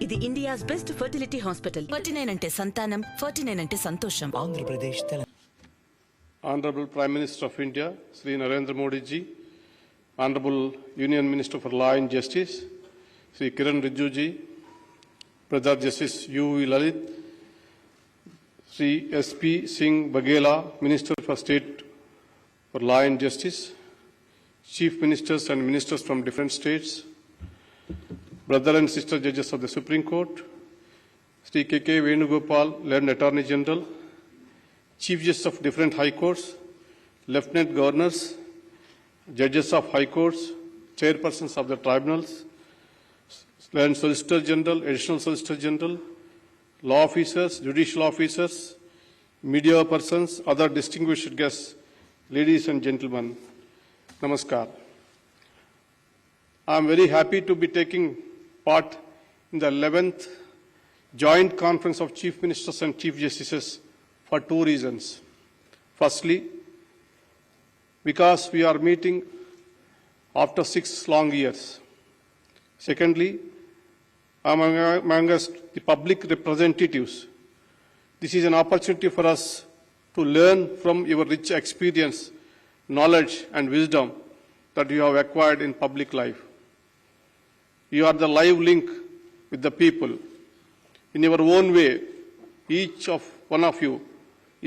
ఇది India's best fertility hospital. 49 అంటే సంతానం, 49 అంటే సంతోషం. Andhra Pradesh Honorable Prime Minister of India, Sri Narendra Modi ji, Honorable Union Minister for Law and Justice, Sri Kiran Rijiju ji, Brother Justice U.V. Lalit, Sri S.P. Singh Baghela, Minister for State for Law and Justice, Chief Ministers and Ministers from different states, brother and sister judges of the Supreme Court, Sri K.K. Venugopal, Learned Attorney General, Chief Justice of different High Courts, Lieutenant Governors, Judges of High Courts, Chairpersons of the Tribunals, Learned Solicitor General, Additional Solicitor General, Law Officers, Judicial Officers, Media Persons, other distinguished guests, ladies and gentlemen, Namaskar. I am very happy to be taking part in the 11th Joint Conference of Chief Ministers and Chief Justices for two reasons. Firstly, because we are meeting after 6 long years. Secondly, amongst the public representatives, this is an opportunity for us to learn from your rich experience, knowledge and wisdom that you have acquired in public life. You are the live link with the people. In your own way, each of one of you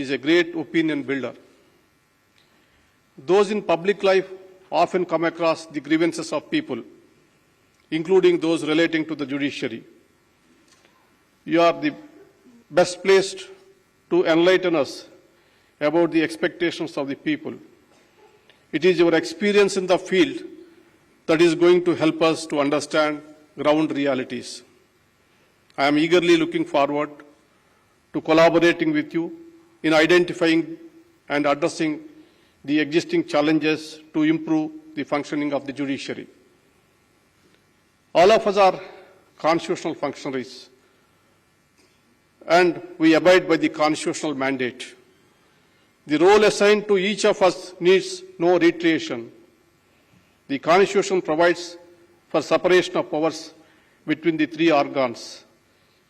is a great opinion builder. Those in public life often come across the grievances of people, including those relating to the judiciary. You are the best placed to enlighten us about the expectations of the people. It is your experience in the field that is going to help us to understand ground realities. I am eagerly looking forward to collaborating with you in identifying and addressing the existing challenges to improve the functioning of the judiciary. All of us are constitutional functionaries, and we abide by the constitutional mandate. The role assigned to each of us needs no reiteration. The Constitution provides for separation of powers between the three organs,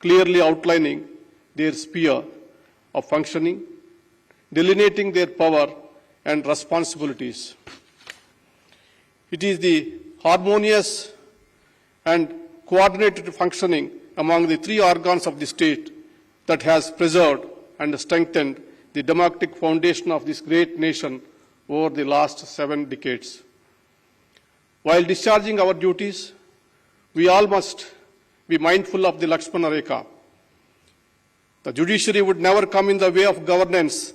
clearly outlining their sphere of functioning, delineating their power and responsibilities. It is the harmonious and coordinated functioning among the three organs of the state that has preserved and strengthened the democratic foundation of this great nation over the last 7 decades. While discharging our duties, we all must be mindful of the Lakshman Rekha. The judiciary would never come in the way of governance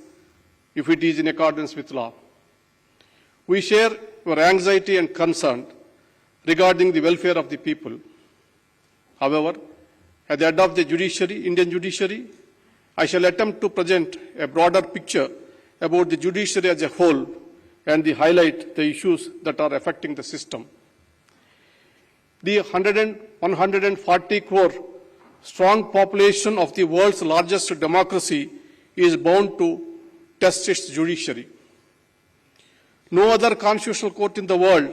if it is in accordance with law. We share your anxiety and concern regarding the welfare of the people. However, at the head of the judiciary, Indian judiciary, I shall attempt to present a broader picture about the judiciary as a whole and highlight the issues that are affecting the system. The 140 crore strong population of the world's largest democracy is bound to test its judiciary. No other constitutional court in the world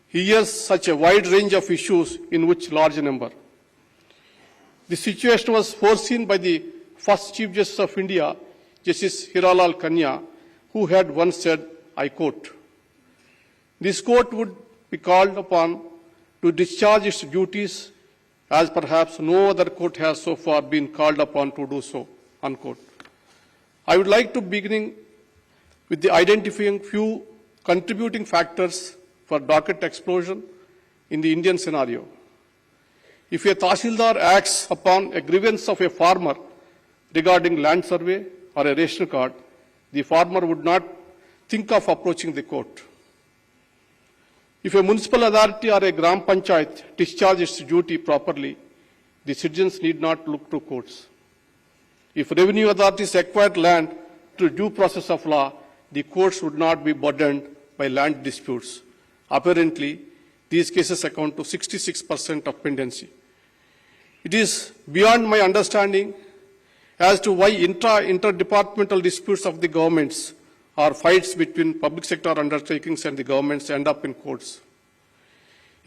hears such a wide range of issues in which large number. The situation was foreseen by the first Chief Justice of India, Justice Hiralal Kanya, who had once said, I quote, "This court would be called upon to discharge its duties as perhaps no other court has so far been called upon to do so," unquote. I would like to begin with the identifying few contributing factors for docket explosion in the Indian scenario. If a Tahsildar acts upon a grievance of a farmer regarding land survey or a ration card, the farmer would not think of approaching the court. If a municipal authority or a Gram Panchayat discharges its duty properly, the citizens need not look to courts. If revenue authorities acquired land through due process of law, the courts would not be burdened by land disputes. Apparently, these cases account to 66% of pendency. It is beyond my understanding as to why interdepartmental disputes of the governments or fights between public sector undertakings and the governments end up in courts.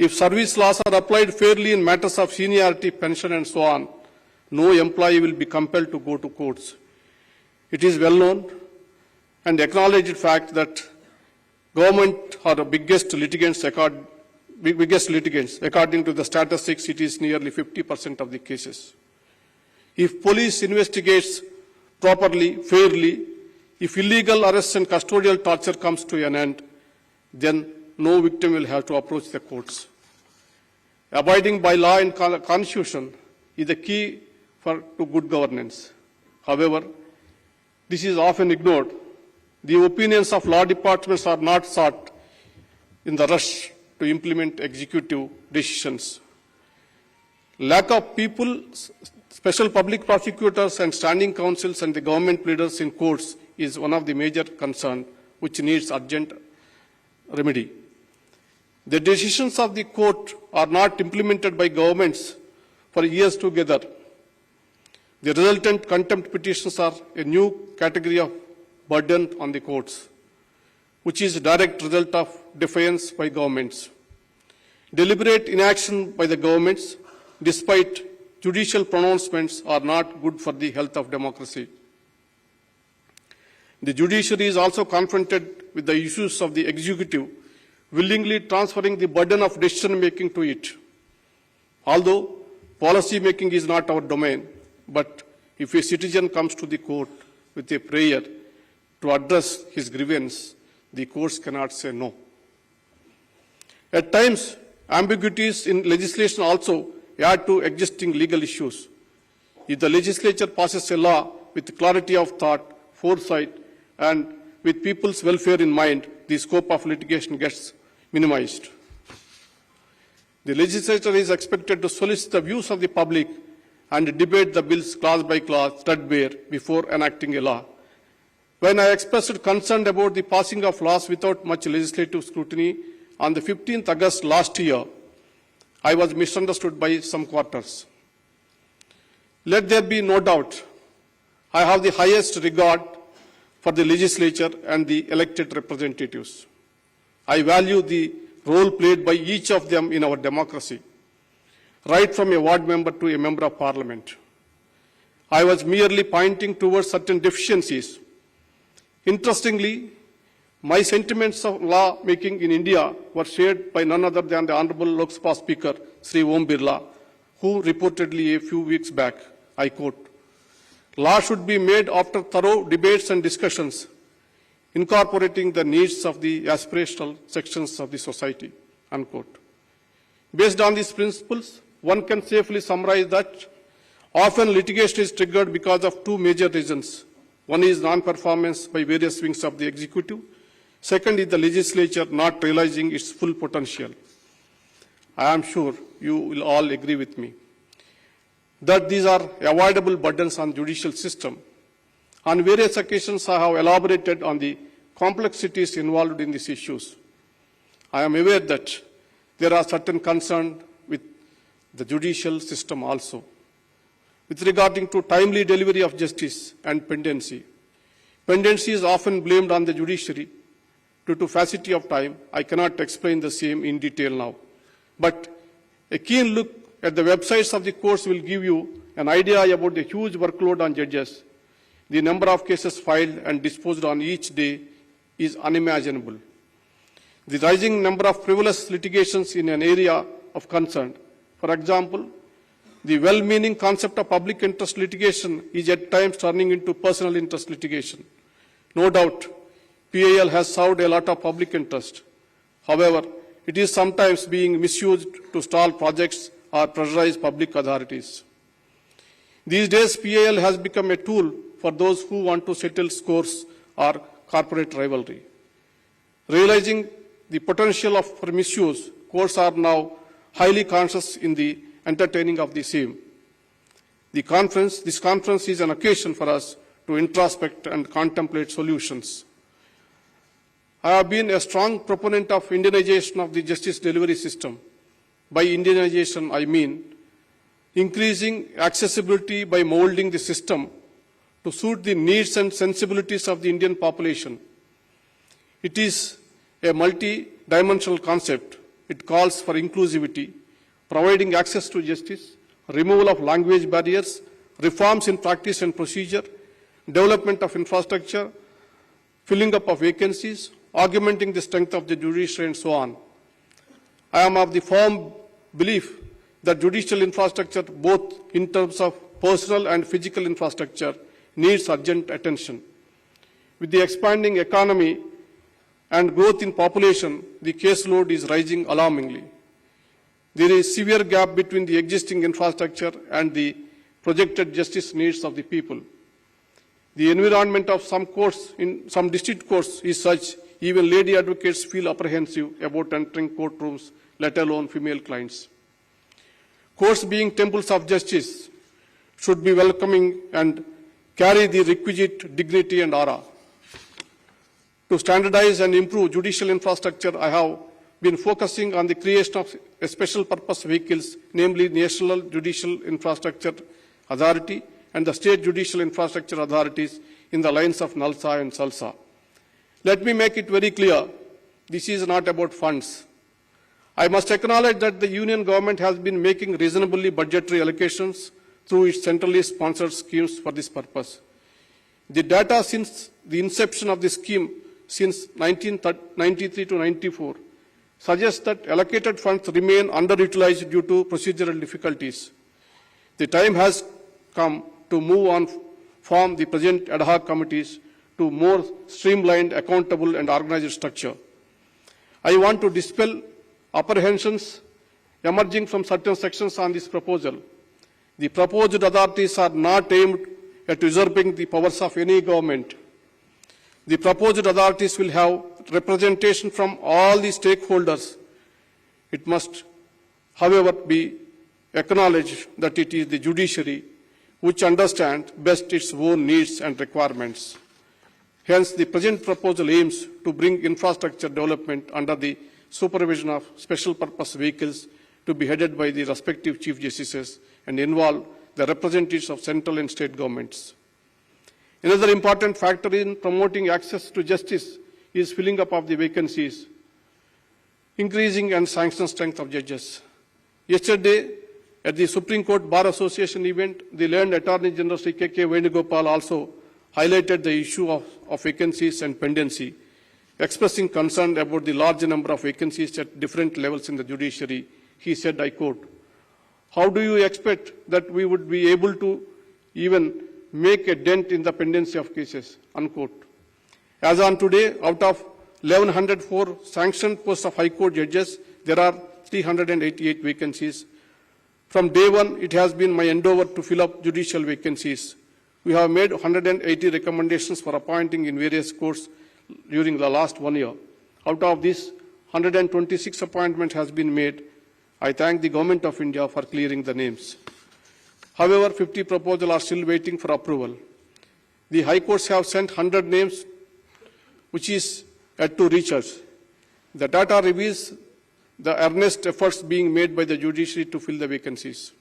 If service laws are applied fairly in matters of seniority, pension and so on, no employee will be compelled to go to courts. It is well known and acknowledged fact that government are the biggest litigants according to the statistics. It is nearly 50% of the cases. If police investigates properly, fairly, if illegal arrests and custodial torture comes to an end, then no victim will have to approach the courts. Abiding by law and constitution is the key to good governance. However, this is often ignored. The opinions of law departments are not sought in the rush to implement executive decisions. Lack of people, special public prosecutors and standing counsels and the government leaders in courts is one of the major concerns which needs urgent remedy. The decisions of the court are not implemented by governments for years together. The resultant contempt petitions are a new category of burden on the courts, which is a direct result of defiance by governments. Deliberate inaction by the governments, despite judicial pronouncements, are not good for the health of democracy. The judiciary is also confronted with the issues of the executive, willingly transferring the burden of decision-making to it. Although policy making is not our domain, but if a citizen comes to the court with a prayer to address his grievance, the courts cannot say no. At times, ambiguities in legislation also add to existing legal issues. If the legislature passes a law with clarity of thought, foresight, and with people's welfare in mind, the scope of litigation gets minimized. The legislature is expected to solicit the views of the public and debate the bills clause by clause, threadbare, before enacting a law. When I expressed concern about the passing of laws without much legislative scrutiny on the 15th August last year, I was misunderstood by some quarters. Let there be no doubt, I have the highest regard for the legislature and the elected representatives. I value the role played by each of them in our democracy, right from a ward member to a member of parliament. I was merely pointing towards certain deficiencies. Interestingly, my sentiments of law making in India were shared by none other than the Honorable Lok Sabha Speaker, Sri Om Birla, who reportedly a few weeks back, I quote, "Law should be made after thorough debates and discussions, incorporating the needs of the aspirational sections of the society," unquote. Based on these principles, one can safely summarize that often litigation is triggered because of two major reasons. One is non-performance by various wings of the executive. Second is the legislature not realizing its full potential. I am sure you will all agree with me that these are avoidable burdens on the judicial system. On various occasions, I have elaborated on the complexities involved in these issues. I am aware that there are certain concerns with the judicial system also, with regarding to timely delivery of justice and pendency. Pendency is often blamed on the judiciary due to paucity of time. I cannot explain the same in detail now. But a keen look at the websites of the courts will give you an idea about the huge workload on judges. The number of cases filed and disposed on each day is unimaginable. The rising number of frivolous litigations in an area of concern. For example, the well-meaning concept of public interest litigation is at times turning into personal interest litigation. No doubt, PIL has served a lot of public interest. However, it is sometimes being misused to stall projects or pressurize public authorities. These days, PIL has become a tool for those who want to settle scores or corporate rivalry. Realizing the potential for misuse, courts are now highly conscious in the entertaining of the same. This conference is an occasion for us to introspect and contemplate solutions. I have been a strong proponent of Indianization of the justice delivery system. By Indianization, I mean increasing accessibility by molding the system to suit the needs and sensibilities of the Indian population. It is a multi-dimensional concept It calls for inclusivity, providing access to justice, removal of language barriers, reforms in practice and procedure, development of infrastructure, filling up of vacancies, augmenting the strength of the judiciary, and so on. I am of the firm belief that judicial infrastructure, both in terms of personal and physical infrastructure, needs urgent attention. With the expanding economy and growth in population, the caseload is rising alarmingly. There is a severe gap between the existing infrastructure and the projected justice needs of the people. The environment of some courts, in some district courts, is such even lady advocates feel apprehensive about entering courtrooms, let alone female clients. Courts, being temples of justice, should be welcoming and carry the requisite dignity and aura. To standardize and improve judicial infrastructure, I have been focusing on the creation of a special purpose vehicles, namely National Judicial Infrastructure Authority and the State Judicial Infrastructure Authorities in the lines of NALSA and SALSA. Let me make it very clear, this is not about funds. I must acknowledge that the Union government has been making reasonably budgetary allocations through its centrally sponsored schemes for this purpose. The data since the inception of the scheme since 1993 to 94 suggests that allocated funds remain underutilized due to procedural difficulties. The time has come to move on from the present ad hoc committees to more streamlined, accountable, and organized structure. I want to dispel apprehensions emerging from certain sections on this proposal. The proposed authorities are not aimed at usurping the powers of any government. The proposed authorities will have representation from all the stakeholders. It must, however, be acknowledged that it is the judiciary which understands best its own needs and requirements. Hence, the present proposal aims to bring infrastructure development under the supervision of special purpose vehicles to be headed by the respective Chief Justices and involve the representatives of central and state governments. Another important factor in promoting access to justice is filling up of the vacancies, increasing and sanction strength of judges. Yesterday, at the Supreme Court Bar Association event, the learned Attorney General Sri K.K. Venugopal also highlighted the issue of vacancies and pendency, expressing concern about the large number of vacancies at different levels in the judiciary. He said, I quote, "How do you expect that we would be able to even make a dent in the pendency of cases?" Unquote. As on today, out of 1,104 sanctioned posts of High Court judges, there are 388 vacancies. From day one, it has been my endeavor to fill up judicial vacancies. We have made 180 recommendations for appointing in various courts during the last 1 year. Out of this, 126 appointments has been made. I thank the Government of India for clearing the names. However, 50 proposals are still waiting for approval. The High Courts have sent 100 names, which is yet to reach us. The data reveals the earnest efforts being made by the judiciary to fill the vacancies.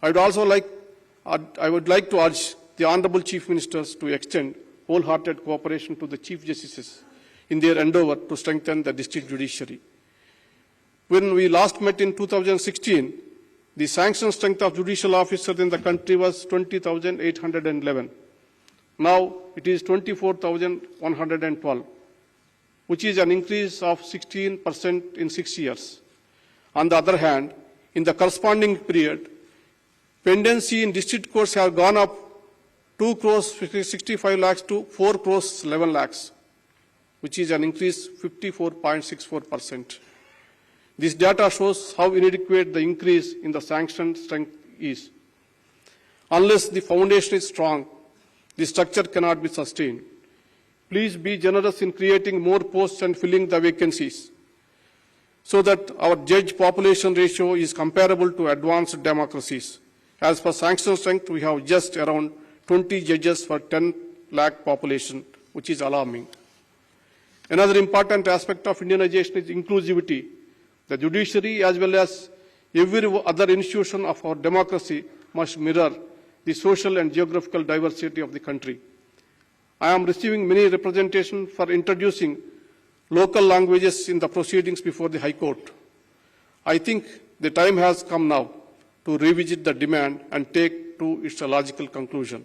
I would like to urge the Honourable Chief Ministers to extend wholehearted cooperation to the Chief Justices in their endeavour to strengthen the district judiciary. When we last met in 2016, the sanction strength of judicial officers in the country was 20,811. Now it is 24,112, which is an increase of 16% in 6 years. On the other hand, in the corresponding period, pendency in district courts have gone up 2 crores 65 lakhs to 4 crores 11 lakhs, which is an increase 54.64%. This data shows how inadequate the increase in the sanction strength is. Unless the foundation is strong, the structure cannot be sustained. Please be generous in creating more posts and filling the vacancies so that our judge population ratio is comparable to advanced democracies. As for sanction strength, we have just around 20 judges for 10 lakh population, which is alarming. Another important aspect of Indianization is inclusivity. The judiciary, as well as every other institution of our democracy, must mirror the social and geographical diversity of the country. I am receiving many representations for introducing local languages in the proceedings before the High Court. I think the time has come now to revisit the demand and take to its logical conclusion.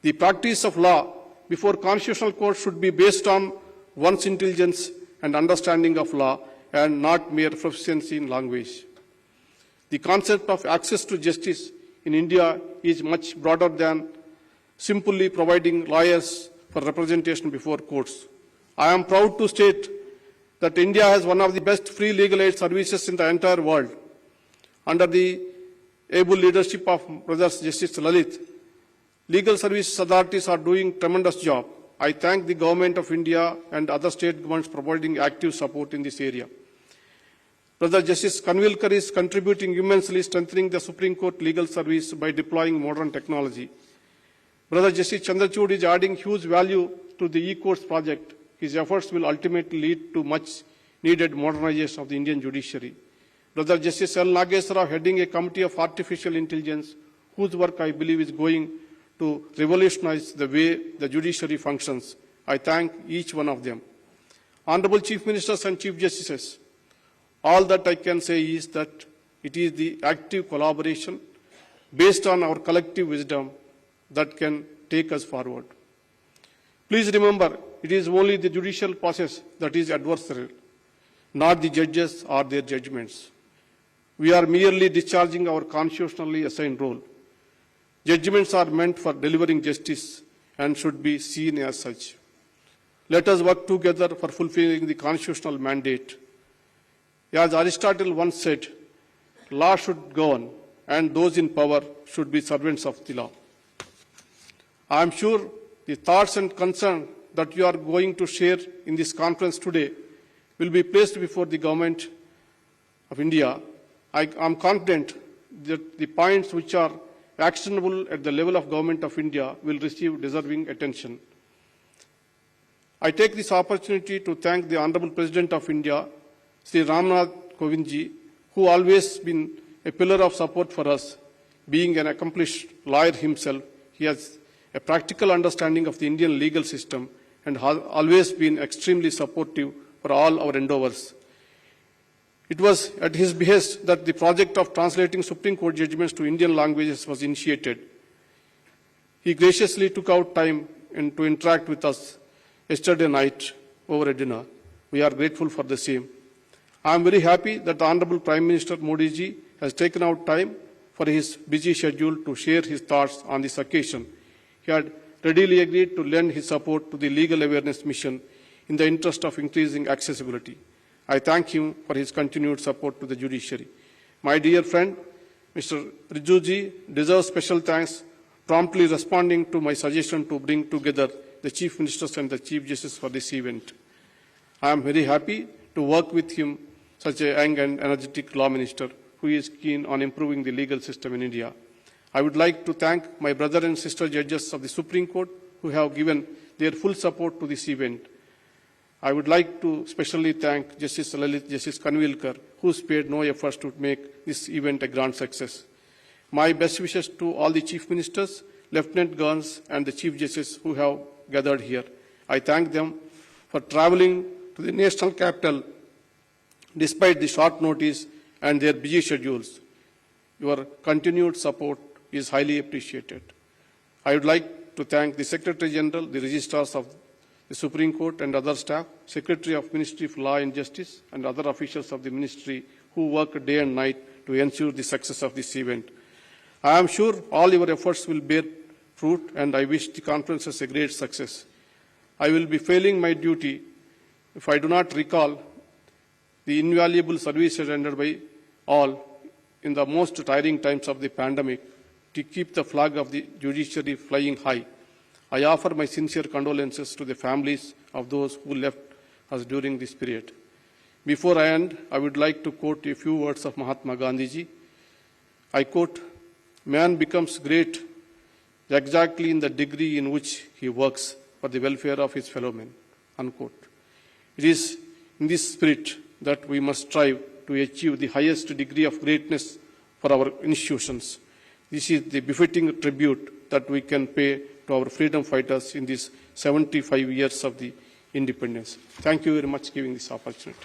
The practice of law before constitutional court should be based on one's intelligence and understanding of law and not mere proficiency in language. The concept of access to justice in India is much broader than simply providing lawyers for representation before courts. I am proud to state that India has one of the best free legal aid services in the entire world. Under the able leadership of Brothers Justice Lalit, legal services authorities are doing a tremendous job. I thank the Government of India and other state governments providing active support in this area. Brother Justice Kanvilkar is contributing immensely, strengthening the Supreme Court legal service by deploying modern technology. Brother Justice Chandrachud is adding huge value to the e-courts project. His efforts will ultimately lead to much needed modernization of the Indian judiciary. Brother Justice L. Nageswara heading a committee of artificial intelligence, whose work I believe is going to revolutionize the way the judiciary functions. I thank each one of them. Honorable Chief Ministers and Chief Justices, all that I can say is that it is the active collaboration based on our collective wisdom that can take us forward. Please remember, it is only the judicial process that is adversarial, not the judges or their judgments. We are merely discharging our constitutionally assigned role. Judgments are meant for delivering justice and should be seen as such. Let us work together for fulfilling the constitutional mandate. As Aristotle once said, law should govern and those in power should be servants of the law. I am sure the thoughts and concerns that you are going to share in this conference today will be placed before the Government of India. I am confident that the points which are actionable at the level of Government of India will receive deserving attention. I take this opportunity to thank the Honorable President of India, Sri Ramana Kovindji, who always been a pillar of support for us. Being an accomplished lawyer himself, he has a practical understanding of the Indian legal system and has always been extremely supportive for all our endeavors. It was at his behest that the project of translating Supreme Court judgments to Indian languages was initiated. He graciously took out time to interact with us yesterday night over a dinner. We are grateful for the same. I am very happy that the Honorable Prime Minister Modi ji has taken out time for his busy schedule to share his thoughts on this occasion. He had readily agreed to lend his support to the legal awareness mission in the interest of increasing accessibility. I thank him for his continued support to the judiciary. My dear friend, Mr. Rijuji deserves special thanks, promptly responding to my suggestion to bring together the Chief Ministers and the Chief Justice for this event. I am very happy to work with him, such a young and energetic law minister who is keen on improving the legal system in India. I would like to thank my brother and sister judges of the Supreme Court who have given their full support to this event. I would like to specially thank Justice Lalit, Justice Kanvilkar, who spared no efforts to make this event a grand success. My best wishes to all the Chief Ministers, Lieutenant Governors and the Chief Justices who have gathered here. I thank them for travelling to the national capital despite the short notice and their busy schedules. Your continued support is highly appreciated. I would like to thank the Secretary General, the Registrars of the Supreme Court and other staff, Secretary of Ministry of Law and Justice and other officials of the Ministry who work day and night to ensure the success of this event. I am sure all your efforts will bear fruit and I wish the conference a great success. I will be failing my duty if I do not recall the invaluable services rendered by all in the most tiring times of the pandemic to keep the flag of the judiciary flying high. I offer my sincere condolences to the families of those who left us during this period. Before I end, I would like to quote a few words of Mahatma Gandhi ji. I quote, "Man becomes great exactly in the degree in which he works for the welfare of his fellow men." Unquote. It is in this spirit that we must strive to achieve the highest degree of greatness for our institutions. This is the befitting tribute that we can pay to our freedom fighters in these 75 years of the independence. Thank you very much for giving this opportunity.